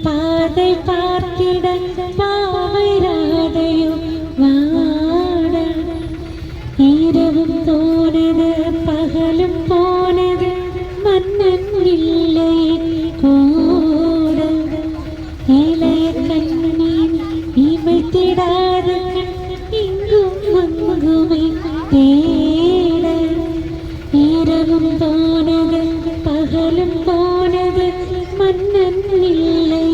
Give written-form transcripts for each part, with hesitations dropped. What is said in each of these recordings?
பாதை பார்த்திட பாவை ராதையோ வாட. இரவும் போனது பகலும் போனது மன்னன் இல்லை கூட. இளைய கண்ணீர் இமைத்திடாத இங்கும் அங்குமை தேட. இரவும் போனது பகலும் போனது மன்னன் இல்லை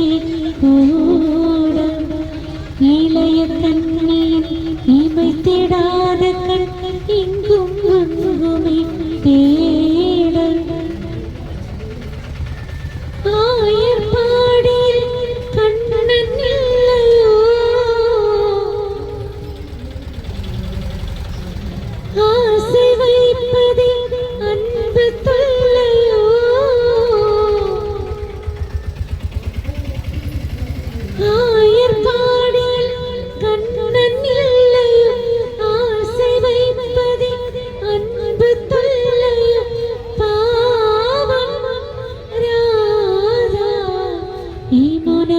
கூட. இளைய கண்ணீர் இமைத்திடாத கண் இங்கும் அங்குமை தேட. ஆயர்பாடியில் கண்ணன் இல்லையோ, ஆசை வைப்பதே அன்பு தொல்லையோ. ஆயர்பாடியில் கண்ணன் இல்லையோ, ஆசை வைப்பதே அன்பு தொல்லையோ. பாவம் ராதா இமுன